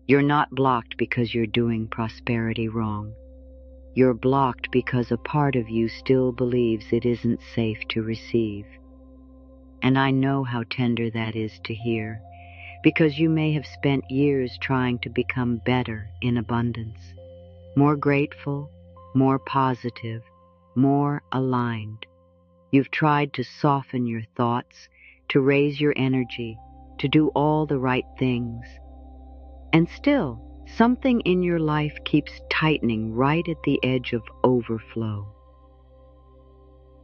You're not blocked because you're doing prosperity wrong. You're blocked because a part of you still believes it isn't safe to receive. And I know how tender that is to hear, because you may have spent years trying to become better in abundance, more grateful, more positive, more aligned. You've tried to soften your thoughts, to raise your energy, to do all the right things. And still, something in your life keeps tightening right at the edge of overflow.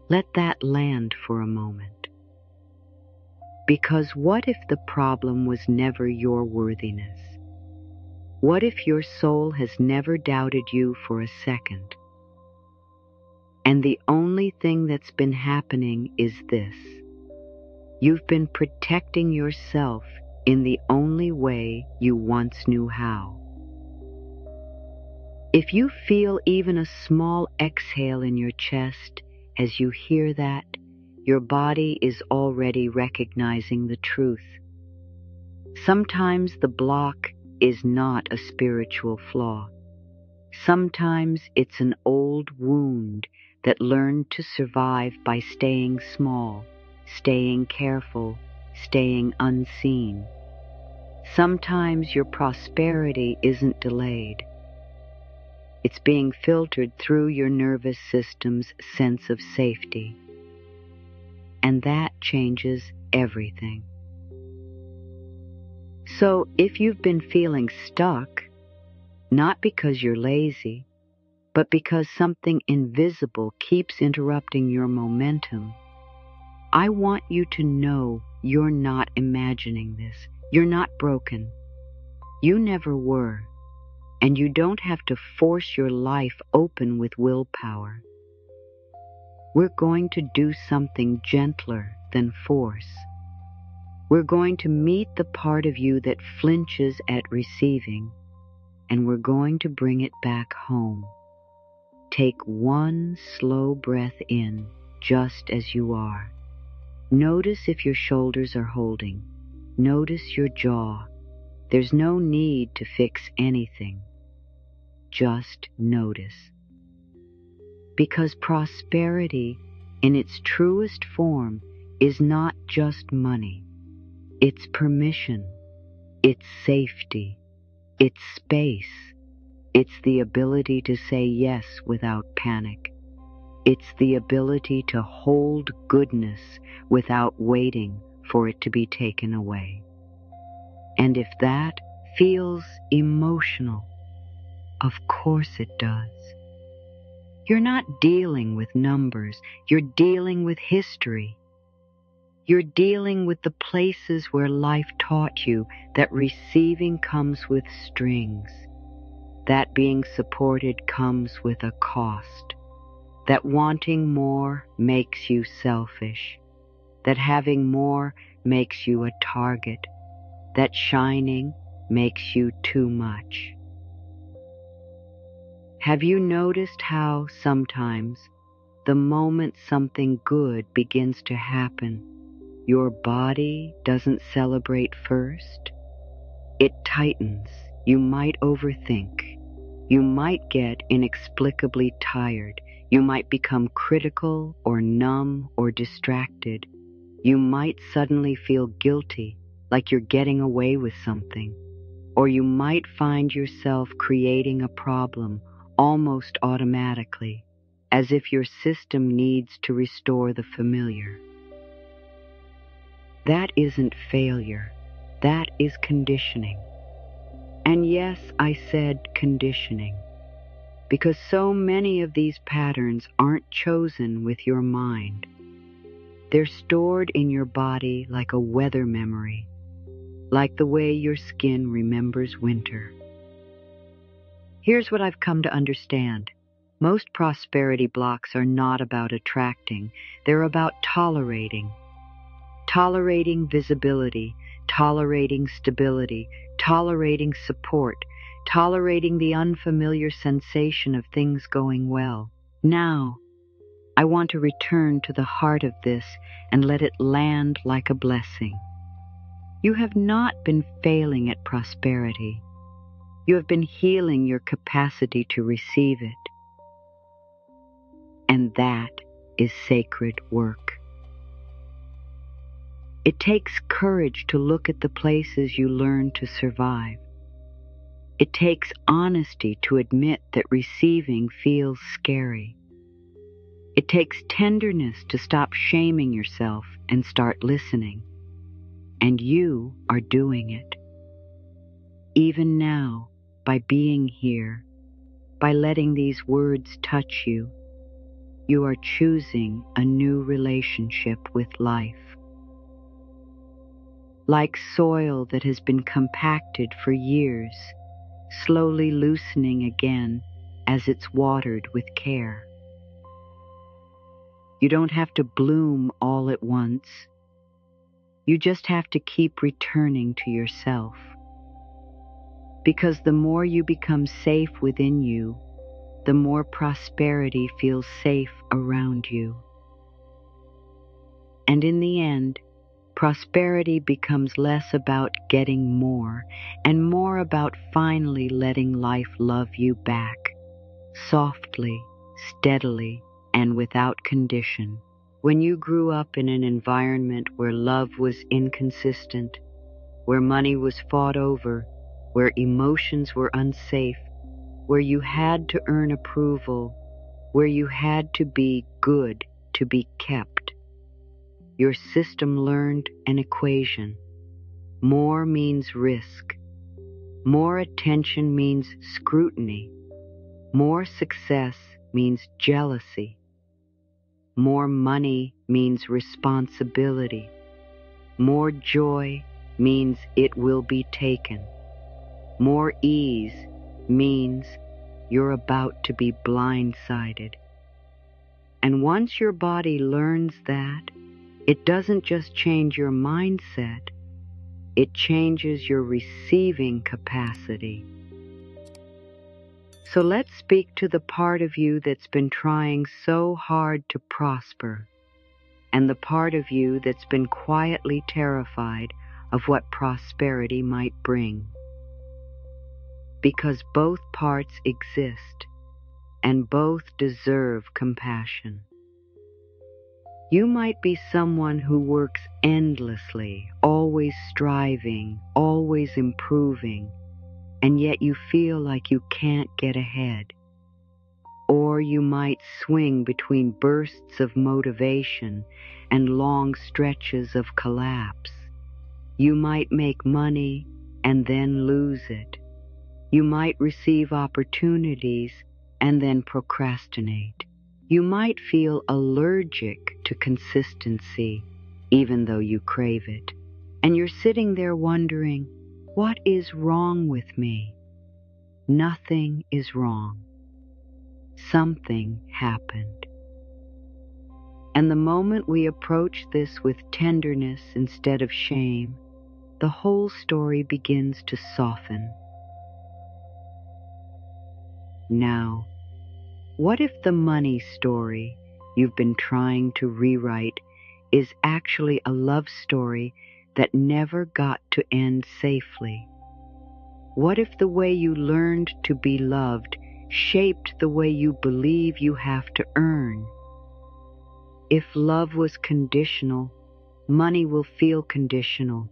Let that land for a moment. Because what if the problem was never your worthiness? What if your soul has never doubted you for a second? And the only thing that's been happening is this. You've been protecting yourself in the only way you once knew how. If you feel even a small exhale in your chest as you hear that, your body is already recognizing the truth. Sometimes the block is not a spiritual flaw. Sometimes it's an old wound that learned to survive by staying small, staying careful, staying unseen. Sometimes your prosperity isn't delayed. It's being filtered through your nervous system's sense of safety. And that changes everything. So if you've been feeling stuck, not because you're lazy, but because something invisible keeps interrupting your momentum, I want you to know you're not imagining this. You're not broken. You never were. And you don't have to force your life open with willpower. We're going to do something gentler than force. We're going to meet the part of you that flinches at receiving, and we're going to bring it back home. Take one slow breath in, just as you are. Notice if your shoulders are holding. Notice your jaw. There's no need to fix anything. Just notice. Because prosperity, in its truest form, is not just money. It's permission. It's safety. It's space. It's the ability to say yes without panic. It's the ability to hold goodness without waiting for it to be taken away. And if that feels emotional, of course it does. You're not dealing with numbers. You're dealing with history. You're dealing with the places where life taught you that receiving comes with strings, that being supported comes with a cost, that wanting more makes you selfish, that having more makes you a target, that shining makes you too much. Have you noticed how sometimes, the moment something good begins to happen, your body doesn't celebrate first? It tightens. You might overthink. You might get inexplicably tired. You might become critical or numb or distracted. You might suddenly feel guilty, like you're getting away with something. Or you might find yourself creating a problem almost automatically, as if your system needs to restore the familiar. That isn't failure. That is conditioning. And yes, I said conditioning, because so many of these patterns aren't chosen with your mind. They're stored in your body like a weather memory, like the way your skin remembers winter. Here's what I've come to understand. Most prosperity blocks are not about attracting. They're about tolerating. Tolerating visibility, tolerating stability, tolerating support, tolerating the unfamiliar sensation of things going well. Now, I want to return to the heart of this and let it land like a blessing. You have not been failing at prosperity. You have been healing your capacity to receive it. And that is sacred work. It takes courage to look at the places you learn to survive. It takes honesty to admit that receiving feels scary. It takes tenderness to stop shaming yourself and start listening. And you are doing it. Even now, by being here, by letting these words touch you, you are choosing a new relationship with life. Like soil that has been compacted for years, slowly loosening again as it's watered with care. You don't have to bloom all at once. You just have to keep returning to yourself. Because the more you become safe within you, the more prosperity feels safe around you. And in the end, prosperity becomes less about getting more and more about finally letting life love you back, softly, steadily, and without condition. When you grew up in an environment where love was inconsistent, where money was fought over, where emotions were unsafe, where you had to earn approval, where you had to be good to be kept, your system learned an equation. More means risk. More attention means scrutiny. More success means jealousy. More money means responsibility. More joy means it will be taken. More ease means you're about to be blindsided. And once your body learns that, it doesn't just change your mindset, it changes your receiving capacity. So let's speak to the part of you that's been trying so hard to prosper, and the part of you that's been quietly terrified of what prosperity might bring. Because both parts exist, and both deserve compassion. You might be someone who works endlessly, always striving, always improving, and yet you feel like you can't get ahead. Or you might swing between bursts of motivation and long stretches of collapse. You might make money and then lose it. You might receive opportunities and then procrastinate. You might feel allergic to consistency, even though you crave it. And you're sitting there wondering, what is wrong with me? Nothing is wrong. Something happened. And the moment we approach this with tenderness instead of shame, the whole story begins to soften. Now, what if the money story you've been trying to rewrite is actually a love story that never got to end safely? What if the way you learned to be loved shaped the way you believe you have to earn? If love was conditional, money will feel conditional.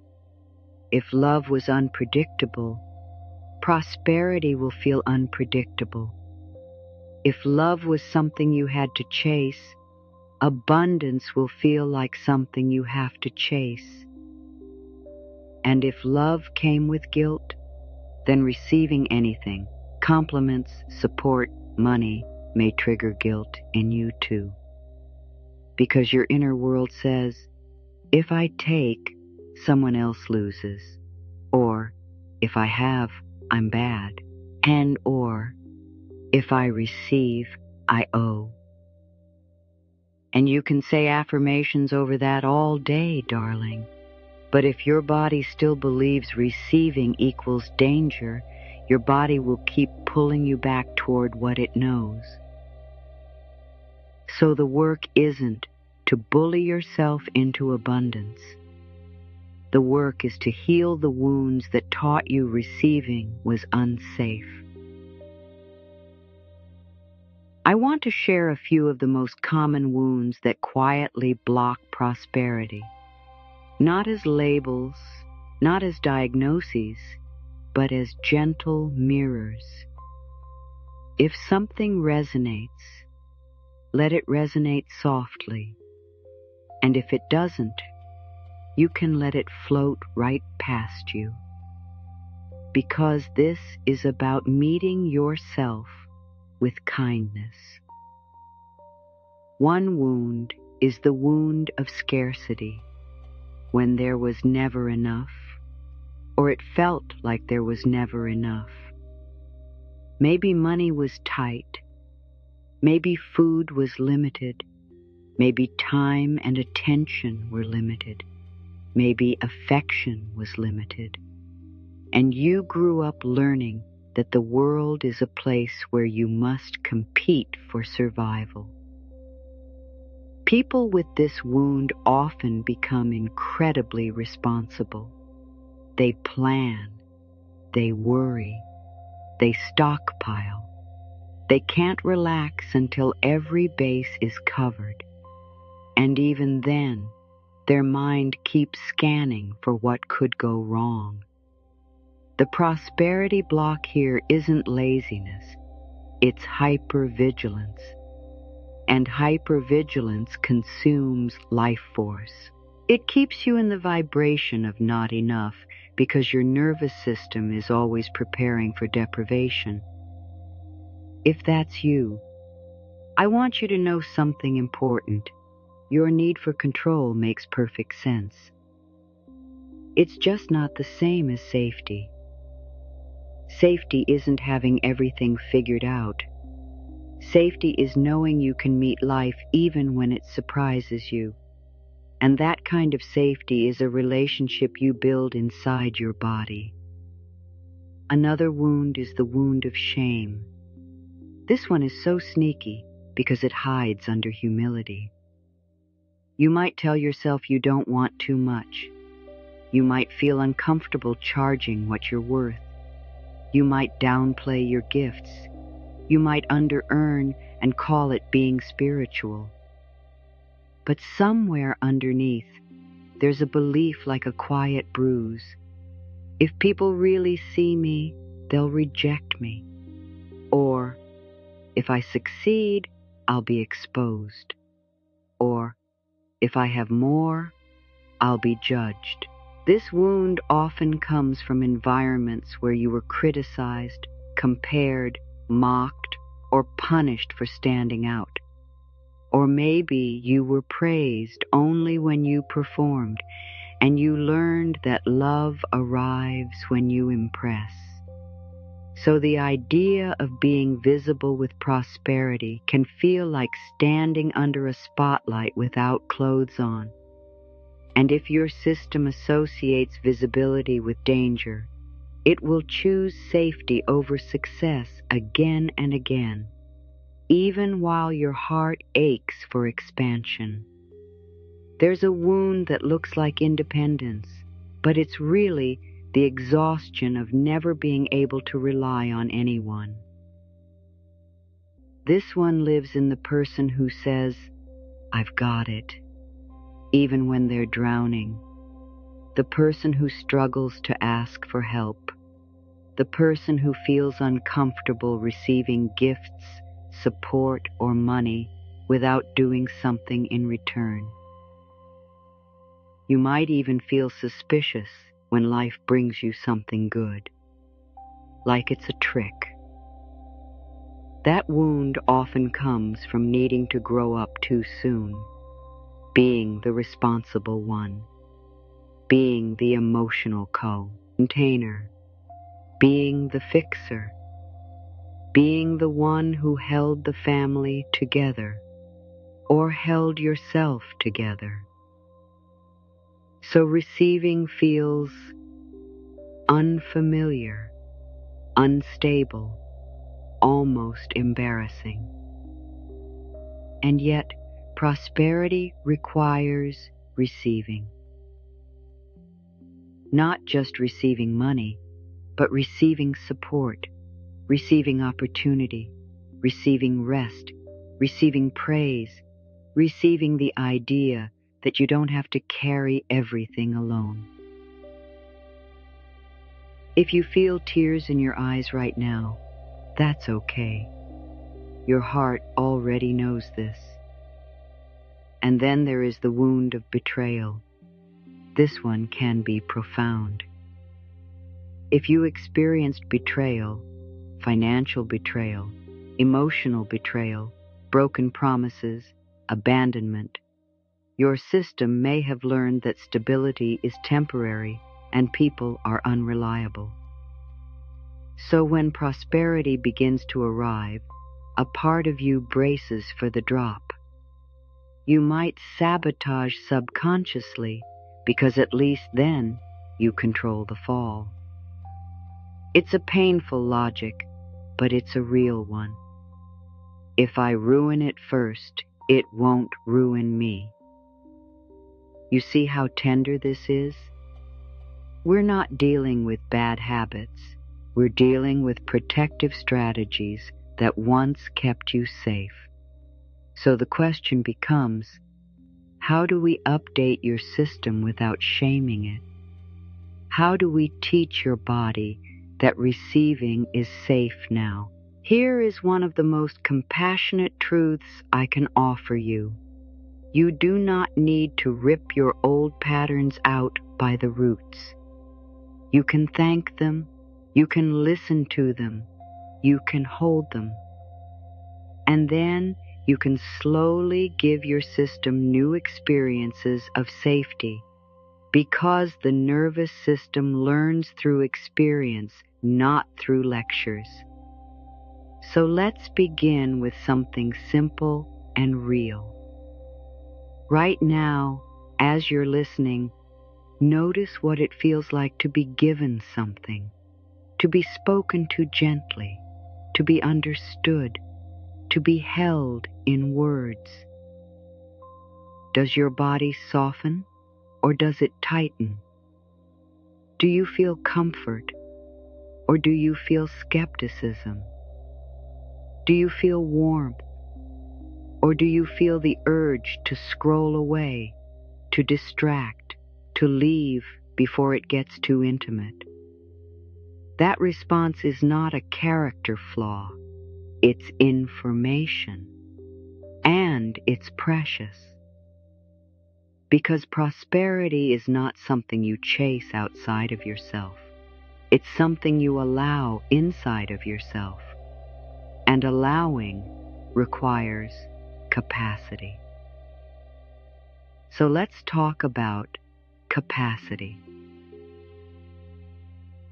If love was unpredictable, prosperity will feel unpredictable. If love was something you had to chase, abundance will feel like something you have to chase. And if love came with guilt, then receiving anything, compliments, support, money, may trigger guilt in you too. Because your inner world says, if I take, someone else loses. Or, if I have, I'm bad. And or, if I receive, I owe. And you can say affirmations over that all day, darling. But if your body still believes receiving equals danger, your body will keep pulling you back toward what it knows. So the work isn't to bully yourself into abundance. The work is to heal the wounds that taught you receiving was unsafe. I want to share a few of the most common wounds that quietly block prosperity, not as labels, not as diagnoses, but as gentle mirrors. If something resonates, let it resonate softly, and if it doesn't, you can let it float right past you. Because this is about meeting yourself with kindness. One wound is the wound of scarcity, when there was never enough, or it felt like there was never enough. Maybe money was tight, maybe food was limited, maybe time and attention were limited, maybe affection was limited, and you grew up learning that the world is a place where you must compete for survival. People with this wound often become incredibly responsible. They plan, they worry, they stockpile. They can't relax until every base is covered. And even then, their mind keeps scanning for what could go wrong. The prosperity block here isn't laziness, it's hypervigilance. And hypervigilance consumes life force. It keeps you in the vibration of not enough because your nervous system is always preparing for deprivation. If that's you, I want you to know something important. Your need for control makes perfect sense. It's just not the same as safety. Safety isn't having everything figured out. Safety is knowing you can meet life even when it surprises you. And that kind of safety is a relationship you build inside your body. Another wound is the wound of shame. This one is so sneaky because it hides under humility. You might tell yourself you don't want too much. You might feel uncomfortable charging what you're worth. You might downplay your gifts. You might under-earn and call it being spiritual. But somewhere underneath, there's a belief like a quiet bruise. If people really see me, they'll reject me. Or, if I succeed, I'll be exposed. Or, if I have more, I'll be judged. This wound often comes from environments where you were criticized, compared, mocked, or punished for standing out. Or maybe you were praised only when you performed, and you learned that love arrives when you impress. So the idea of being visible with prosperity can feel like standing under a spotlight without clothes on. And if your system associates visibility with danger, it will choose safety over success again and again, even while your heart aches for expansion. There's a wound that looks like independence, but it's really the exhaustion of never being able to rely on anyone. This one lives in the person who says, "I've got it," even when they're drowning. The person who struggles to ask for help. The person who feels uncomfortable receiving gifts, support, or money without doing something in return. You might even feel suspicious when life brings you something good, like it's a trick. That wound often comes from needing to grow up too soon, being the responsible one, being the emotional container, being the fixer, being the one who held the family together or held yourself together. So receiving feels unfamiliar, unstable, almost embarrassing. And yet, prosperity requires receiving. not just receiving money, but receiving support, receiving opportunity, receiving rest, receiving praise, receiving the idea that you don't have to carry everything alone. If you feel tears in your eyes right now, that's okay. Your heart already knows this. And then there is the wound of betrayal. This one can be profound. If you experienced betrayal, financial betrayal, emotional betrayal, broken promises, abandonment, your system may have learned that stability is temporary and people are unreliable. So when prosperity begins to arrive, a part of you braces for the drop. You might sabotage subconsciously because at least then you control the fall. It's a painful logic, but it's a real one. If I ruin it first, it won't ruin me. You see how tender this is? We're not dealing with bad habits. We're dealing with protective strategies that once kept you safe. So the question becomes, how do we update your system without shaming it? How do we teach your body that receiving is safe now? Here is one of the most compassionate truths I can offer you. You do not need to rip your old patterns out by the roots. You can thank them, you can listen to them, you can hold them. And then you can slowly give your system new experiences of safety, because the nervous system learns through experience, not through lectures. So let's begin with something simple and real. Right now, as you're listening, notice what it feels like to be given something, to be spoken to gently, to be understood, to be held in words. Does your body soften or does it tighten? Do you feel comfort or do you feel skepticism? Do you feel warmth or do you feel the urge to scroll away, to distract, to leave before it gets too intimate? That response is not a character flaw. It's information, and it's precious. Because prosperity is not something you chase outside of yourself. It's something you allow inside of yourself. And allowing requires capacity. So let's talk about capacity.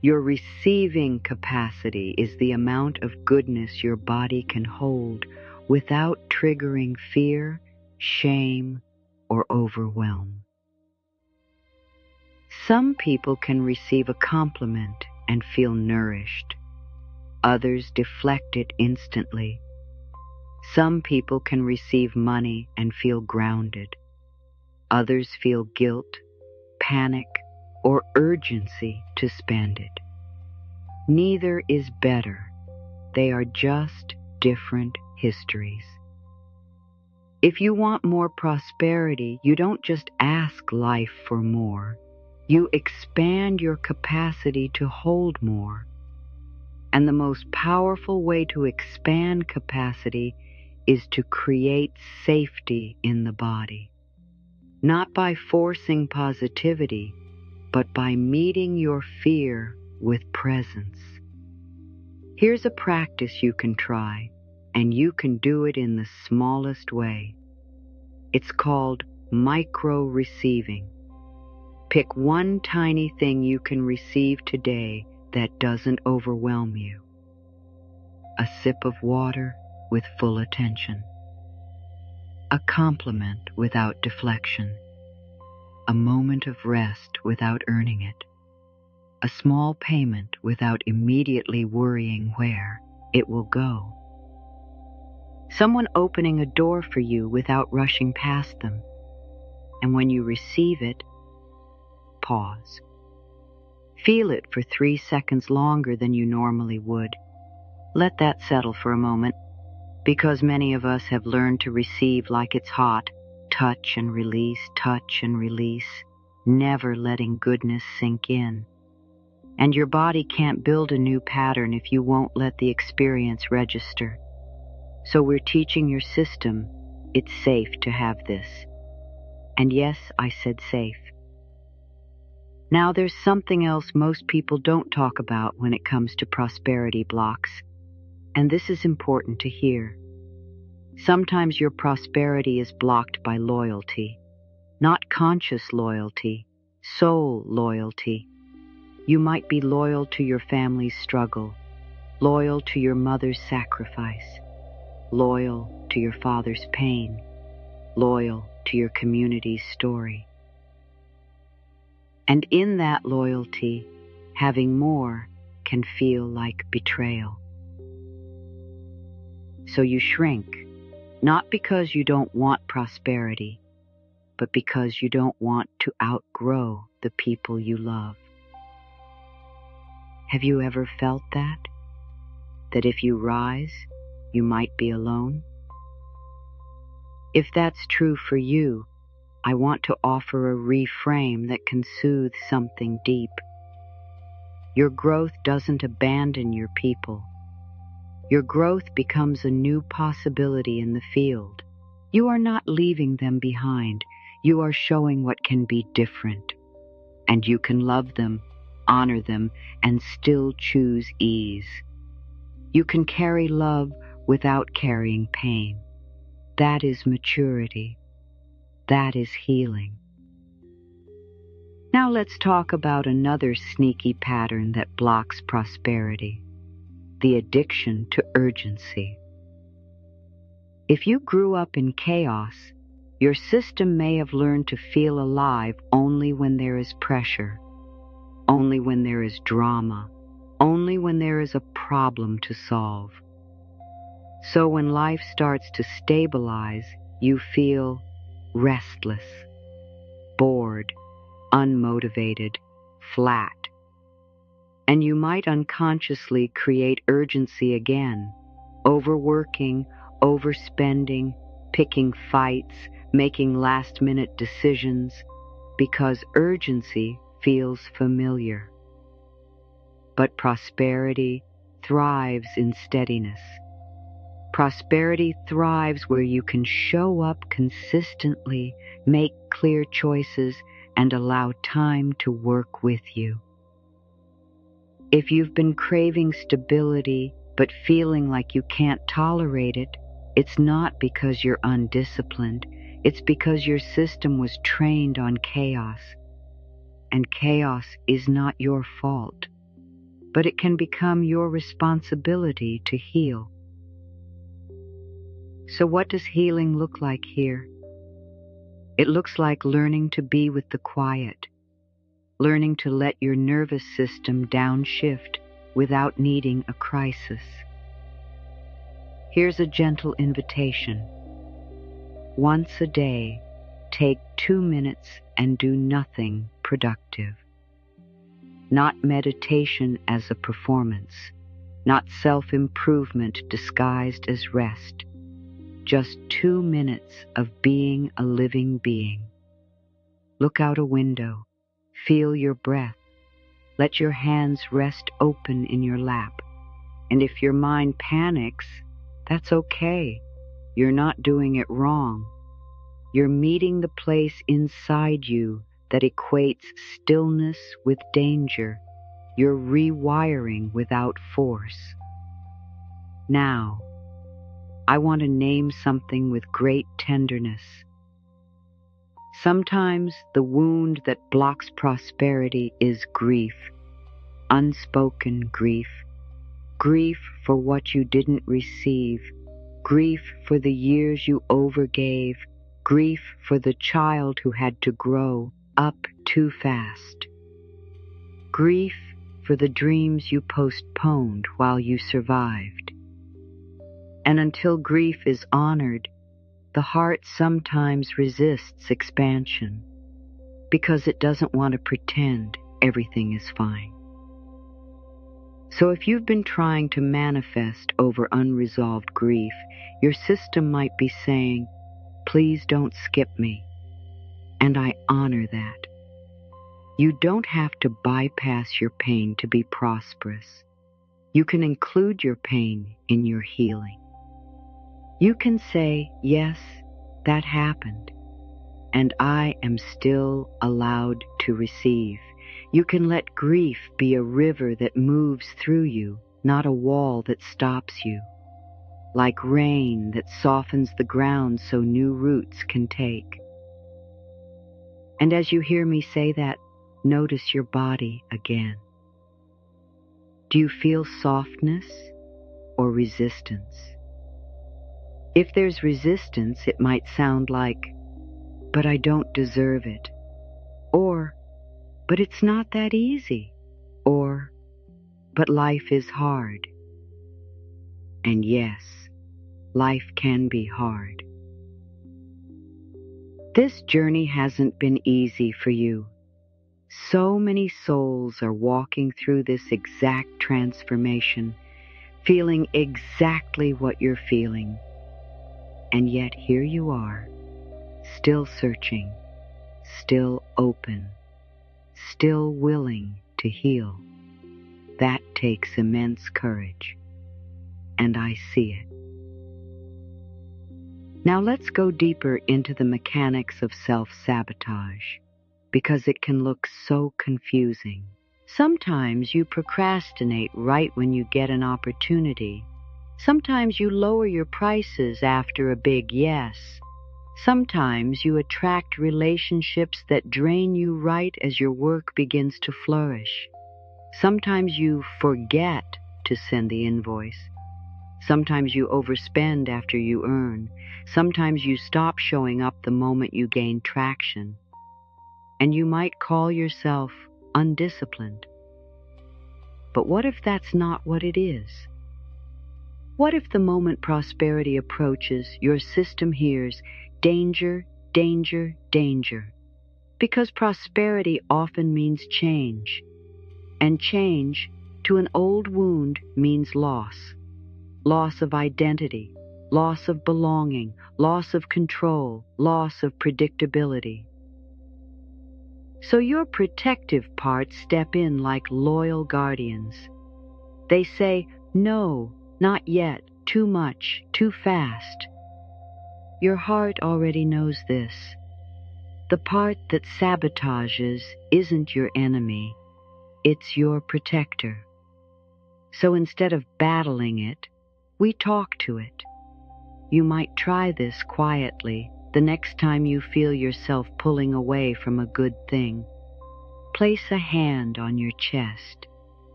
Your receiving capacity is the amount of goodness your body can hold without triggering fear, shame, or overwhelm. Some people can receive a compliment and feel nourished. Others deflect it instantly. Some people can receive money and feel grounded. Others feel guilt, panic, or urgency to spend it. Neither is better. They are just different histories. If you want more prosperity, you don't just ask life for more. You expand your capacity to hold more. And the most powerful way to expand capacity is to create safety in the body. Not by forcing positivity, but by meeting your fear with presence. Here's a practice you can try, and you can do it in the smallest way. It's called micro-receiving. Pick one tiny thing you can receive today that doesn't overwhelm you. A sip of water with full attention. A compliment without deflection. A moment of rest without earning it. A small payment without immediately worrying where it will go. Someone opening a door for you without rushing past them. And when you receive it, pause. Feel it for 3 seconds longer than you normally would. Let that settle for a moment, because many of us have learned to receive like it's hot, touch and release, never letting goodness sink in. And your body can't build a new pattern if you won't let the experience register. So we're teaching your system it's safe to have this. And yes, I said safe. Now there's something else most people don't talk about when it comes to prosperity blocks, and this is important to hear. Sometimes your prosperity is blocked by loyalty, not conscious loyalty, soul loyalty. You might be loyal to your family's struggle, loyal to your mother's sacrifice, loyal to your father's pain, loyal to your community's story. And in that loyalty, having more can feel like betrayal. So you shrink, not because you don't want prosperity, but because you don't want to outgrow the people you love. Have you ever felt that? That if you rise, you might be alone? If that's true for you, I want to offer a reframe that can soothe something deep. Your growth doesn't abandon your people. Your growth becomes a new possibility in the field. You are not leaving them behind. You are showing what can be different. And you can love them, honor them, and still choose ease. You can carry love without carrying pain. That is maturity. That is healing. Now let's talk about another sneaky pattern that blocks prosperity: the addiction to urgency. If you grew up in chaos, your system may have learned to feel alive only when there is pressure, only when there is drama, only when there is a problem to solve. So when life starts to stabilize, you feel restless, bored, unmotivated, flat. And you might unconsciously create urgency again, overworking, overspending, picking fights, making last-minute decisions, because urgency feels familiar. But prosperity thrives in steadiness. Prosperity thrives where you can show up consistently, make clear choices, and allow time to work with you. If you've been craving stability but feeling like you can't tolerate it, it's not because you're undisciplined. It's because your system was trained on chaos. And chaos is not your fault, but it can become your responsibility to heal. So what does healing look like here? It looks like learning to be with the quiet, learning to let your nervous system downshift without needing a crisis. Here's a gentle invitation. Once a day, take 2 minutes and do nothing productive. Not meditation as a performance, not self-improvement disguised as rest. Just 2 minutes of being a living being. Look out a window. Feel your breath. Let your hands rest open in your lap. And if your mind panics, that's okay. You're not doing it wrong. You're meeting the place inside you that equates stillness with danger. You're rewiring without force. Now, I want to name something with great tenderness. Sometimes the wound that blocks prosperity is grief, unspoken grief. Grief for what you didn't receive, grief for the years you overgave, grief for the child who had to grow up too fast. Grief for the dreams you postponed while you survived. And until grief is honored, the heart sometimes resists expansion because it doesn't want to pretend everything is fine. So if you've been trying to manifest over unresolved grief, your system might be saying, please don't skip me. And I honor that. You don't have to bypass your pain to be prosperous. You can include your pain in your healing. You can say, yes, that happened, and I am still allowed to receive. You can let grief be a river that moves through you, not a wall that stops you. Like rain that softens the ground so new roots can take. And as you hear me say that, notice your body again. Do you feel softness or resistance? If there's resistance, it might sound like, but I don't deserve it. Or, but it's not that easy. Or, but life is hard. And yes, life can be hard. This journey hasn't been easy for you. So many souls are walking through this exact transformation, feeling exactly what you're feeling. And yet here you are, still searching, still open, still willing to heal. That takes immense courage, and I see it. Now let's go deeper into the mechanics of self-sabotage, because it can look so confusing. Sometimes you procrastinate right when you get an opportunity. Sometimes you lower your prices after a big yes. Sometimes you attract relationships that drain you right as your work begins to flourish. Sometimes you forget to send the invoice. Sometimes you overspend after you earn. Sometimes you stop showing up the moment you gain traction. And you might call yourself undisciplined. But what if that's not what it is? What if the moment prosperity approaches, your system hears, danger, danger, danger? Because prosperity often means change. And change, to an old wound, means loss. Loss of identity, loss of belonging, loss of control, loss of predictability. So your protective parts step in like loyal guardians. They say, no, not yet, too much, too fast. Your heart already knows this. The part that sabotages isn't your enemy, it's your protector. So instead of battling it, we talk to it. You might try this quietly the next time you feel yourself pulling away from a good thing. Place a hand on your chest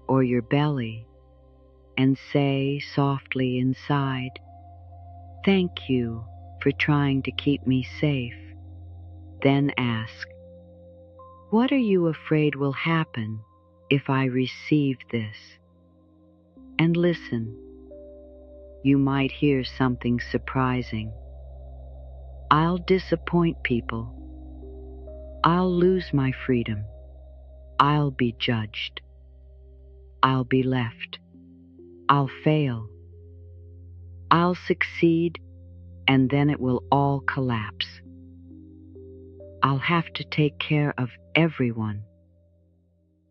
or your belly and say softly inside, thank you for trying to keep me safe. Then ask, what are you afraid will happen if I receive this? And listen. You might hear something surprising. I'll disappoint people. I'll lose my freedom. I'll be judged. I'll be left. I'll fail. I'll succeed, and then it will all collapse. I'll have to take care of everyone.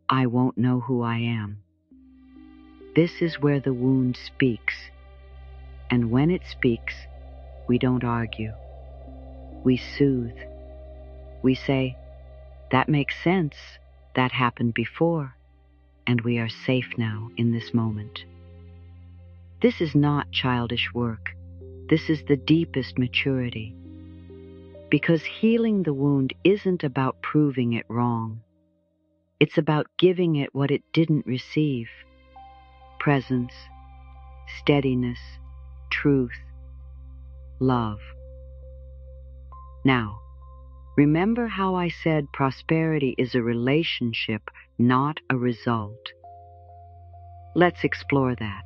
I won't know who I am. This is where the wound speaks. And when it speaks, we don't argue. We soothe. We say, that makes sense. That happened before. And we are safe now in this moment. This is not childish work. This is the deepest maturity. Because healing the wound isn't about proving it wrong. It's about giving it what it didn't receive. Presence, steadiness, truth, love. Now, remember how I said prosperity is a relationship, not a result? Let's explore that.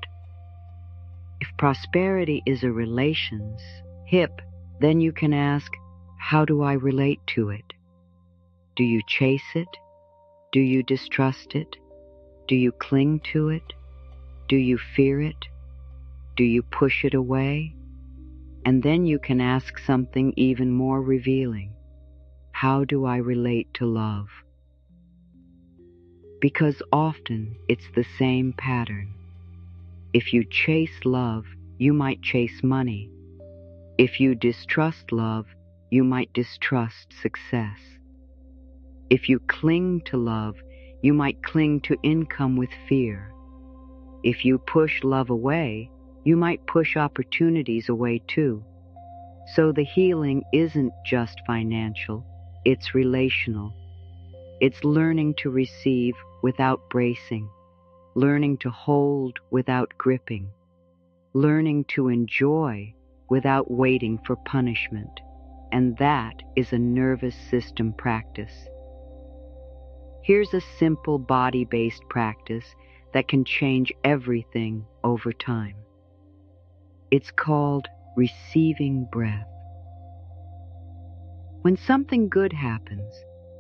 If prosperity is a relationship, then you can ask, how do I relate to it? Do you chase it? Do you distrust it? Do you cling to it? Do you fear it? Do you push it away? And then you can ask something even more revealing. How do I relate to love? Because often it's the same pattern. If you chase love, you might chase money. If you distrust love, you might distrust success. If you cling to love, you might cling to income with fear. If you push love away, you might push opportunities away too. So the healing isn't just financial, it's relational. It's learning to receive without bracing, learning to hold without gripping, learning to enjoy without waiting for punishment. And that is a nervous system practice. Here's a simple body-based practice that can change everything over time. It's called receiving breath. When something good happens,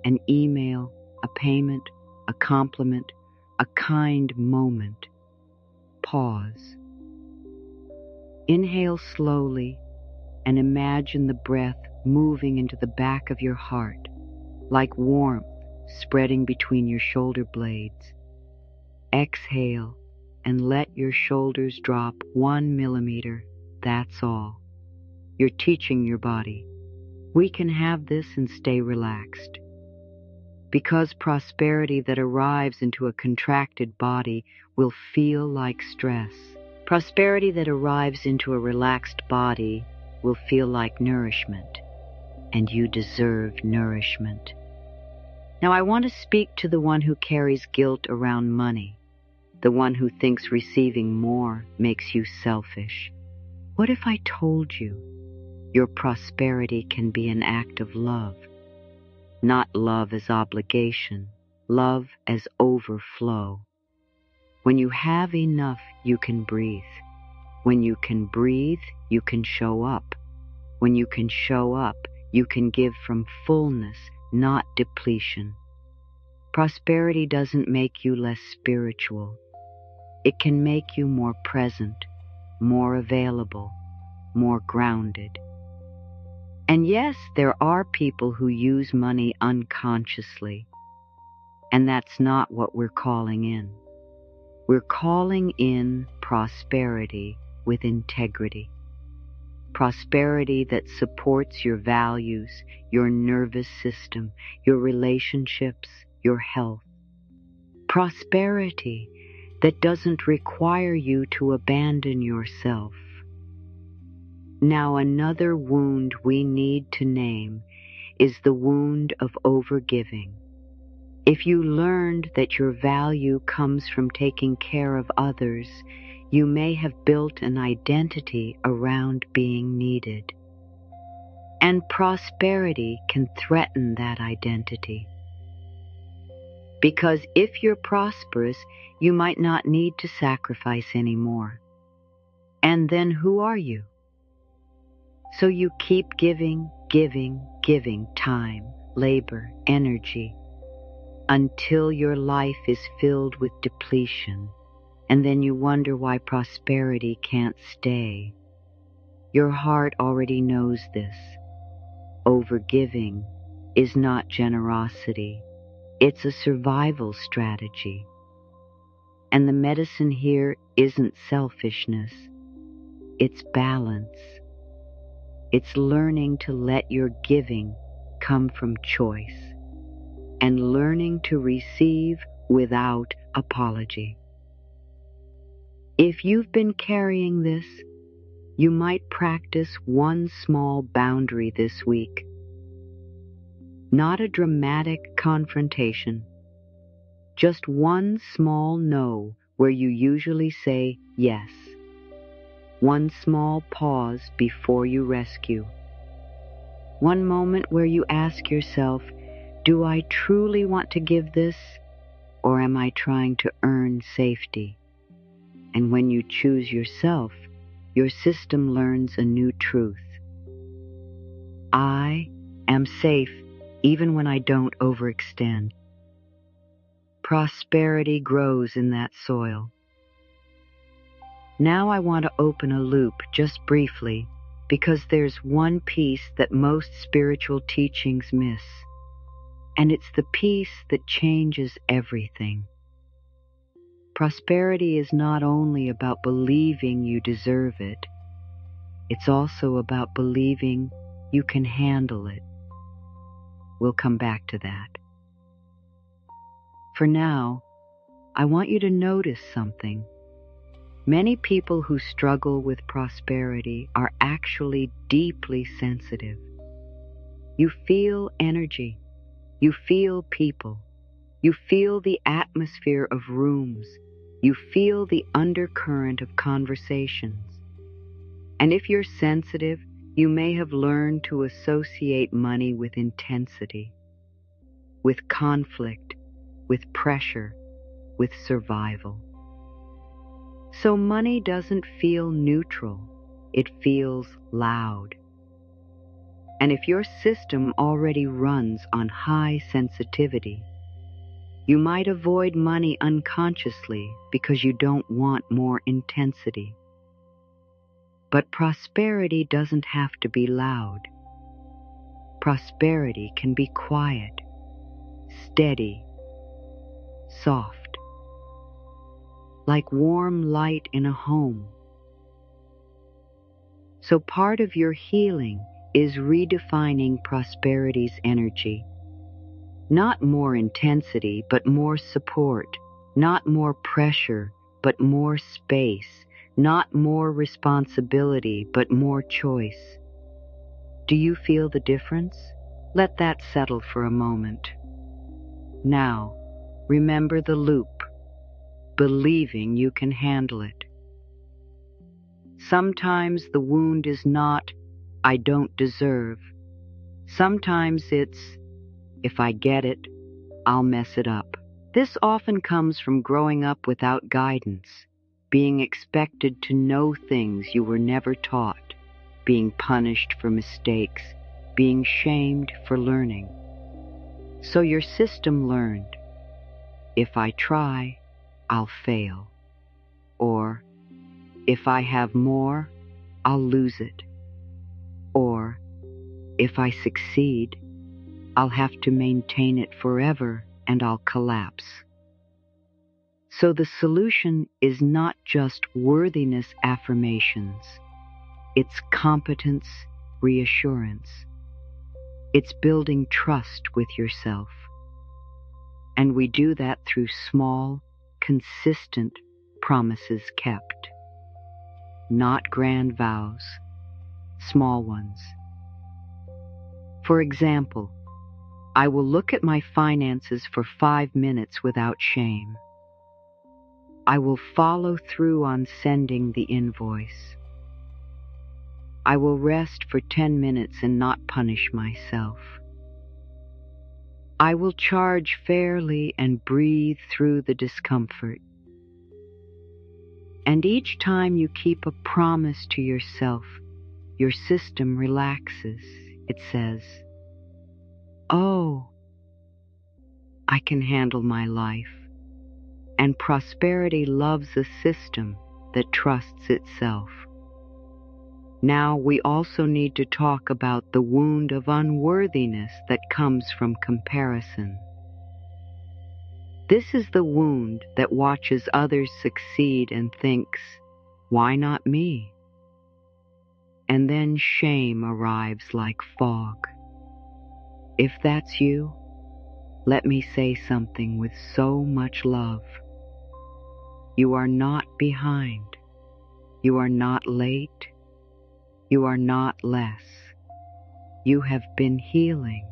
an email, a payment, a compliment, a kind moment, pause. Inhale slowly and imagine the breath moving into the back of your heart, like warmth spreading between your shoulder blades. Exhale and let your shoulders drop 1 millimeter, that's all. You're teaching your body, we can have this and stay relaxed. Because prosperity that arrives into a contracted body will feel like stress. Prosperity that arrives into a relaxed body will feel like nourishment, and you deserve nourishment. Now I want to speak to the one who carries guilt around money, the one who thinks receiving more makes you selfish. What if I told you your prosperity can be an act of love? Not love as obligation, love as overflow. When you have enough, you can breathe. When you can breathe, you can show up. When you can show up, you can give from fullness, not depletion. Prosperity doesn't make you less spiritual. It can make you more present, more available, more grounded. And yes, there are people who use money unconsciously, and that's not what we're calling in. We're calling in prosperity with integrity. Prosperity that supports your values, your nervous system, your relationships, your health. Prosperity that doesn't require you to abandon yourself. Now another wound we need to name is the wound of overgiving. If you learned that your value comes from taking care of others, you may have built an identity around being needed. And prosperity can threaten that identity. Because if you're prosperous, you might not need to sacrifice anymore. And then who are you? So you keep giving time, labor, energy, until your life is filled with depletion, and then you wonder why prosperity can't stay. Your heart already knows this. Overgiving is not generosity. It's a survival strategy. And the medicine here isn't selfishness. It's balance. It's learning to let your giving come from choice and learning to receive without apology. If you've been carrying this, you might practice one small boundary this week. Not a dramatic confrontation, just one small no where you usually say yes. One small pause before you rescue. One moment where you ask yourself, do I truly want to give this, or am I trying to earn safety? And when you choose yourself, your system learns a new truth. I am safe even when I don't overextend. Prosperity grows in that soil. Now I want to open a loop just briefly, because there's one piece that most spiritual teachings miss, and it's the piece that changes everything. Prosperity is not only about believing you deserve it, it's also about believing you can handle it. We'll come back to that. For now, I want you to notice something. Many people who struggle with prosperity are actually deeply sensitive. You feel energy. You feel people. You feel the atmosphere of rooms. You feel the undercurrent of conversations. And if you're sensitive, you may have learned to associate money with intensity, with conflict, with pressure, with survival. So money doesn't feel neutral, it feels loud. And if your system already runs on high sensitivity, you might avoid money unconsciously because you don't want more intensity. But prosperity doesn't have to be loud. Prosperity can be quiet, steady, soft. Like warm light in a home. So part of your healing is redefining prosperity's energy. Not more intensity, but more support. Not more pressure, but more space. Not more responsibility, but more choice. Do you feel the difference? Let that settle for a moment. Now, remember the loop. Believing you can handle it. Sometimes the wound is not, I don't deserve. Sometimes it's, if I get it, I'll mess it up. This often comes from growing up without guidance, being expected to know things you were never taught, being punished for mistakes, being shamed for learning. So your system learned, if I try, I'll fail. Or, if I have more, I'll lose it. Or, if I succeed, I'll have to maintain it forever and I'll collapse. So the solution is not just worthiness affirmations. It's competence reassurance. It's building trust with yourself. And we do that through small, consistent promises kept. Not grand vows, small ones. For example, I will look at my finances for 5 minutes without shame. I will follow through on sending the invoice. I will rest for 10 minutes and not punish myself. I will charge fairly and breathe through the discomfort. And each time you keep a promise to yourself, your system relaxes. It says, oh, I can handle my life. And prosperity loves a system that trusts itself. Now we also need to talk about the wound of unworthiness that comes from comparison. This is the wound that watches others succeed and thinks, why not me? And then shame arrives like fog. If that's you, let me say something with so much love. You are not behind. You are not late. You are not less. You have been healing.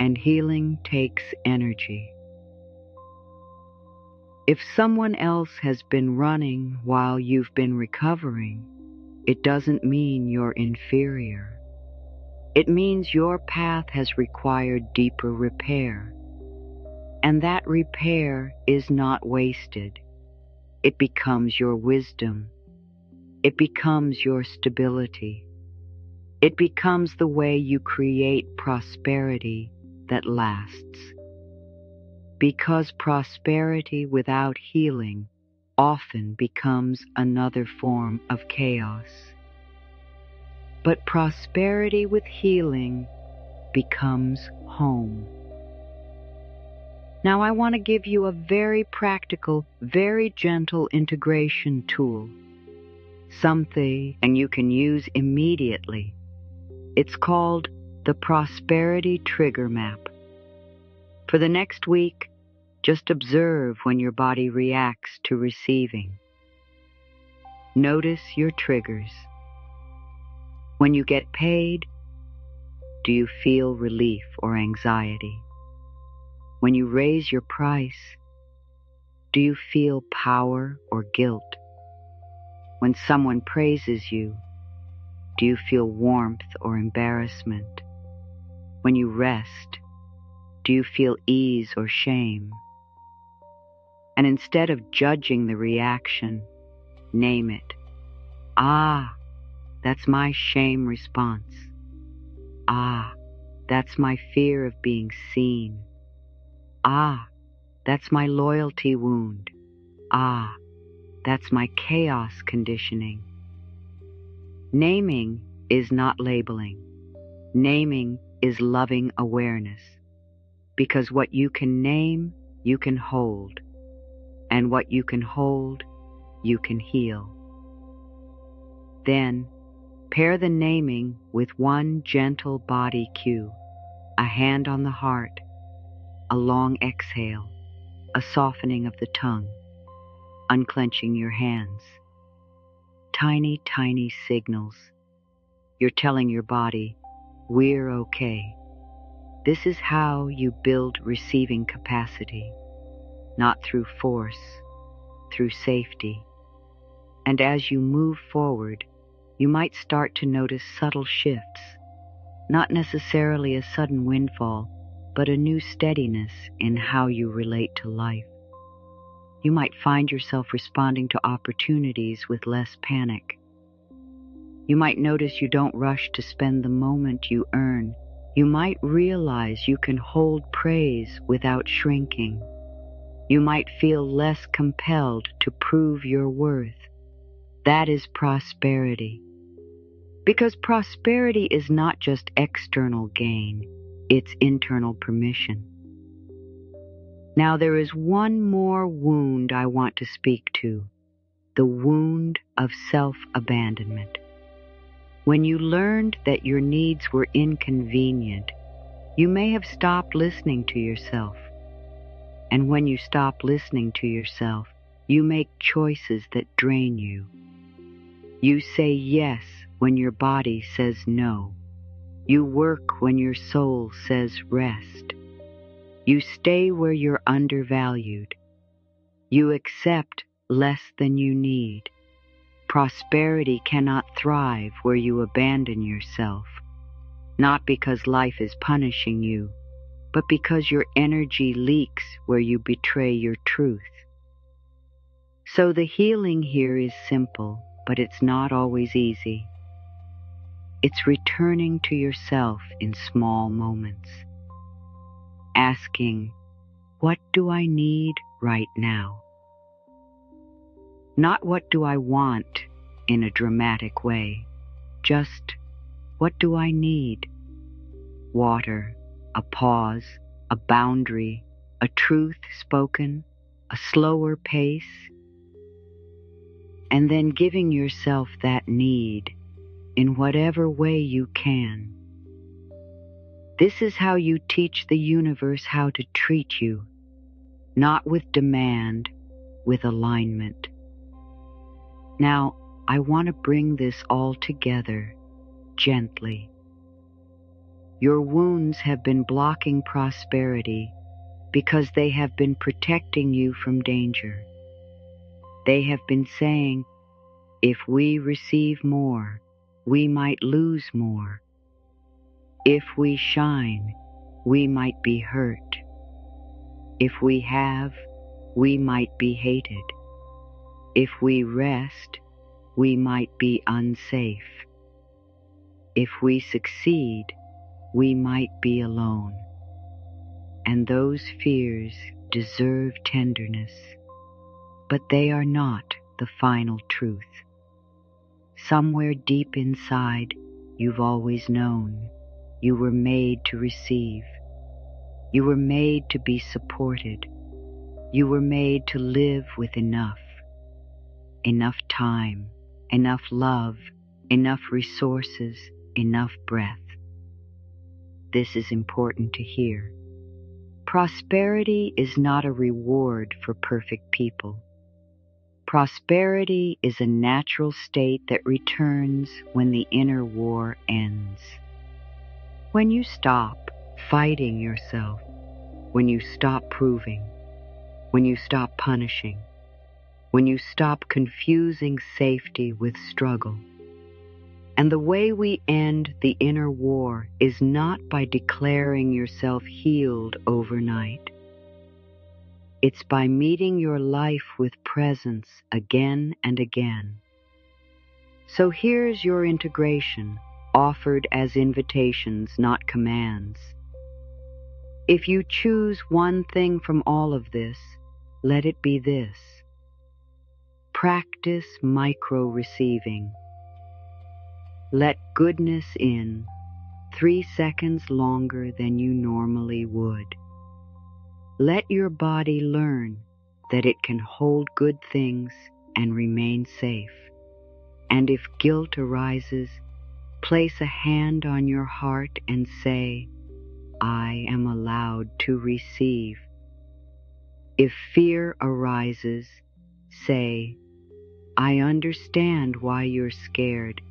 And healing takes energy. If someone else has been running while you've been recovering, it doesn't mean you're inferior. It means your path has required deeper repair. And that repair is not wasted. It becomes your wisdom. It becomes your stability. It becomes the way you create prosperity that lasts. because prosperity without healing often becomes another form of chaos. But prosperity with healing becomes home. Now I want to give you a very practical, very gentle integration tool. Something you can use immediately. It's called the Prosperity Trigger Map. For the next week, just observe when your body reacts to receiving. Notice your triggers. When you get paid, do you feel relief or anxiety? When you raise your price, do you feel power or guilt? When someone praises you, do you feel warmth or embarrassment? When you rest, do you feel ease or shame? And instead of judging the reaction, name it. Ah, that's my shame response. Ah, that's my fear of being seen. Ah, that's my loyalty wound. Ah, that's my chaos conditioning. Naming is not labeling. Naming is loving awareness. Because what you can name, you can hold. And what you can hold, you can heal. Then, pair the naming with one gentle body cue, a hand on the heart, a long exhale, a softening of the tongue, unclenching your hands. Tiny, tiny signals. You're telling your body, we're okay. This is how you build receiving capacity, not through force, through safety. And as you move forward, you might start to notice subtle shifts, not necessarily a sudden windfall, but a new steadiness in how you relate to life. You might find yourself responding to opportunities with less panic. You might notice you don't rush to spend the moment you earn. You might realize you can hold praise without shrinking. You might feel less compelled to prove your worth. That is prosperity. Because prosperity is not just external gain, it's internal permission. Now there is one more wound I want to speak to, the wound of self-abandonment. When you learned that your needs were inconvenient, you may have stopped listening to yourself. And when you stop listening to yourself, you make choices that drain you. You say yes when your body says no. You work when your soul says rest. You stay where you're undervalued. You accept less than you need. Prosperity cannot thrive where you abandon yourself, not because life is punishing you, but because your energy leaks where you betray your truth. So the healing here is simple, but it's not always easy. It's returning to yourself in small moments. Asking, what do I need right now? Not what do I want in a dramatic way, just what do I need? Water, a pause, a boundary, a truth spoken, a slower pace, and then giving yourself that need in whatever way you can. This is how you teach the universe how to treat you, not with demand, with alignment. Now, I want to bring this all together gently. Your wounds have been blocking prosperity because they have been protecting you from danger. They have been saying, if we receive more, we might lose more. If we shine, we might be hurt. If we have, we might be hated. If we rest, we might be unsafe. If we succeed, we might be alone. And those fears deserve tenderness, but they are not the final truth. Somewhere deep inside, you've always known you were made to receive. You were made to be supported. You were made to live with enough. Enough time, enough love, enough resources, enough breath. This is important to hear. Prosperity is not a reward for perfect people. Prosperity is a natural state that returns when the inner war ends. When you stop fighting yourself, when you stop proving, when you stop punishing, when you stop confusing safety with struggle. And the way we end the inner war is not by declaring yourself healed overnight. It's by meeting your life with presence again and again. So here's your integration, offered as invitations, not commands. If you choose one thing from all of this, let it be this. Practice micro-receiving. Let goodness in 3 seconds longer than you normally would. Let your body learn that it can hold good things and remain safe. And if guilt arises, place a hand on your heart and say, I am allowed to receive. If fear arises, say, I understand why you're scared,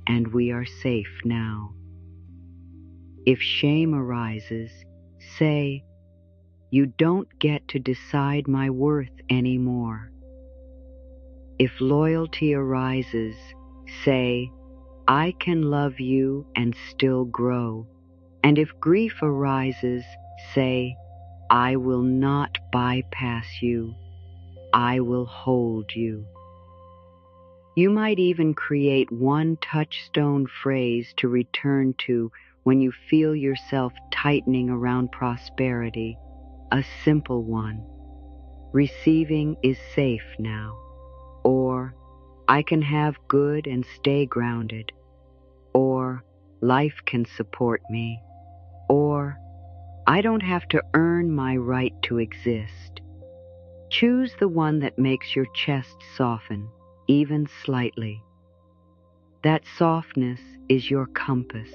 and we are safe now. If shame arises, say, you don't get to decide my worth anymore. If loyalty arises, say, I can love you and still grow. And if grief arises, say, I will not bypass you. I will hold you. You might even create one touchstone phrase to return to when you feel yourself tightening around prosperity, a simple one. Receiving is safe now. Or, I can have good and stay grounded. Or, life can support me. Or, I don't have to earn my right to exist. Choose the one that makes your chest soften, even slightly. That softness is your compass.